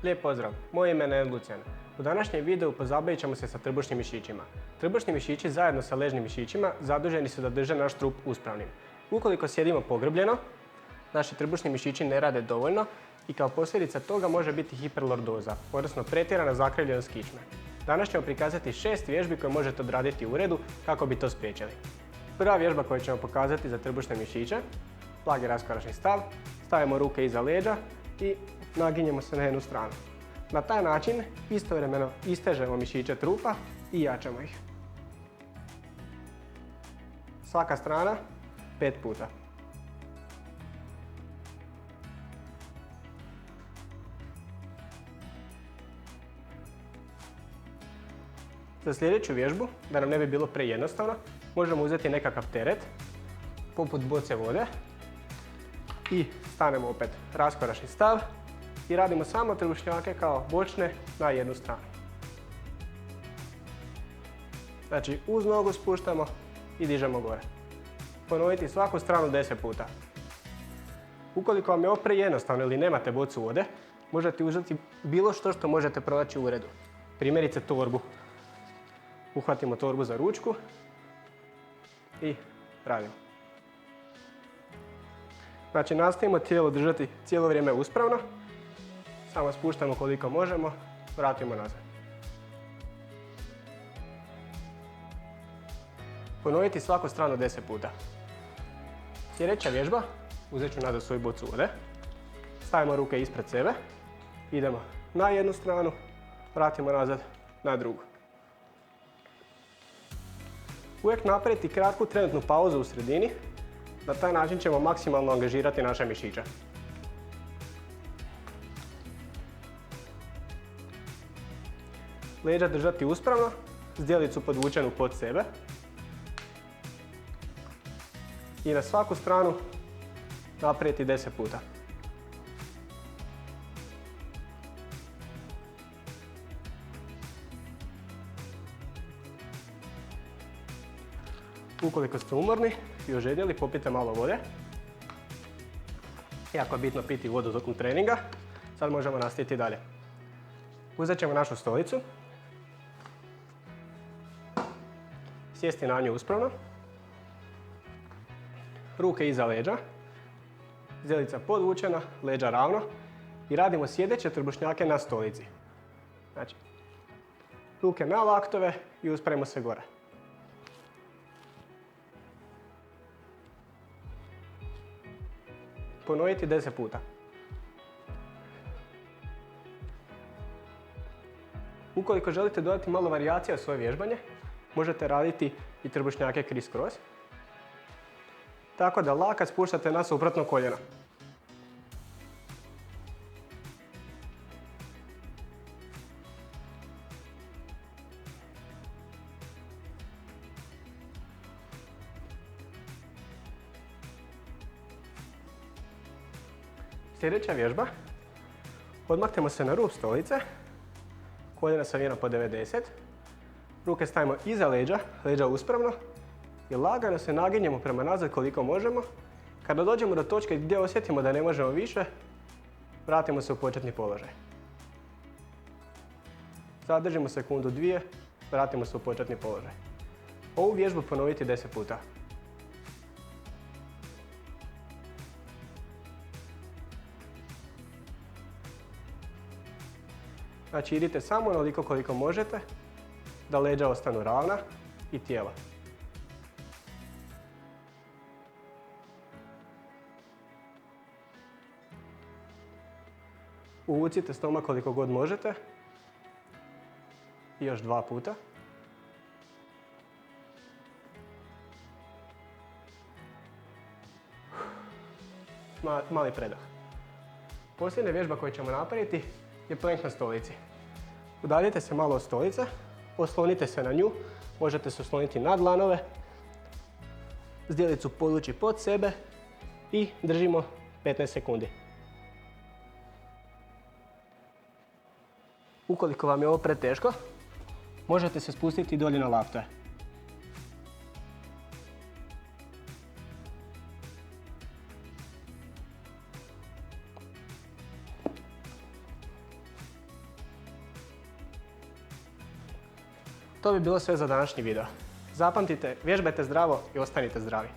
Lijep pozdrav, moje ime je Lucijan. U današnjem videu pozabavit ćemo se sa trbušnim mišićima. Trbušni mišići zajedno sa ležnim mišićima zaduženi su da drže naš trup uspravnim. Ukoliko sjedimo pogrbljeno, naši trbušni mišići ne rade dovoljno i kao posljedica toga može biti hiperlordoza, odnosno pretjerana zakrivljenost kičme. Danas ćemo prikazati 6 vježbi koje možete odraditi u uredu kako bi to spriječili. Prva vježba koju ćemo pokazati za trbušne mišiće, blagi raskoračni stav, stavimo ruke iza leđa i naginjemo se na jednu stranu. Na taj način istovremeno istežemo mišiće trupa i jačamo ih. Svaka strana 5 puta. Za sljedeću vježbu, da nam ne bi bilo prejednostavno, možemo uzeti nekakav teret, poput boce vode, i stanemo opet raskoračni stav i radimo samo trbušnjake kao bočne na jednu stranu. Znači uz nogu spuštamo i dižemo gore. Ponoviti svaku stranu 10 puta. Ukoliko vam je ovo prejednostavno ili nemate bocu vode, možete uzeti bilo što možete pronaći u uredu. Primjerice torbu. Uhvatimo torbu za ručku i radimo. Znači nastavimo tijelo držati cijelo vrijeme uspravno, samo spuštamo koliko možemo, vratimo nazad. Ponoviti svaku stranu 10 puta. Sljedeća vježba, uzet ću nazad svoju bocu vode, stavimo ruke ispred sebe, idemo na jednu stranu, vratimo nazad na drugu. Uvijek napraviti kratku trenutnu pauzu u sredini, na taj način ćemo maksimalno angažirati naše mišiće. Leđa držati uspravno, zdjelicu podvučenu pod sebe. I na svaku stranu napraviti 10 puta. Ukoliko ste umorni i ožedjeli, popijte malo vode. Jako je bitno piti vodu tokom treninga. Sad možemo nastaviti dalje. Uzet ćemo našu stolicu. Sjesti na nju uspravno. Ruke iza leđa. Zdjelica podvučena, leđa ravno. I radimo sjedeće trbušnjake na stolici. Znači, ruke na laktove i uspravimo se gore. Ponoviti 10 puta. Ukoliko želite dodati malo varijacija u svoje vježbanje, možete raditi i trbušnjake criss-cross. Tako da lakat spuštate na suprotno koljeno. Sljedeća vježba. Odmaknemo se na rub stolice. Koljena savijena po 90. Ruke stavimo iza leđa, leđa uspravno. I lagano se naginjemo prema nazad koliko možemo. Kada dođemo do točke gdje osjetimo da ne možemo više, vratimo se u početni položaj. Zadržimo sekundu, dvije, vratimo se u početni položaj. Ovu vježbu ponoviti 10 puta. Znači idite samo onoliko koliko možete da leđa ostanu ravna i tijela. Uvucite stomak koliko god možete. I još 2 puta. Mali predah. Posljednja vježba koju ćemo napraviti je plank na stolici. Udaljite se malo od stolice, oslonite se na nju, možete se osloniti na dlanove, zdjelicu podvući pod sebe i držimo 15 sekundi. Ukoliko vam je ovo preteško, možete se spustiti dolje na laktove. To bi bilo sve za današnji video. Zapamtite, vježbajte zdravo i ostanite zdravi.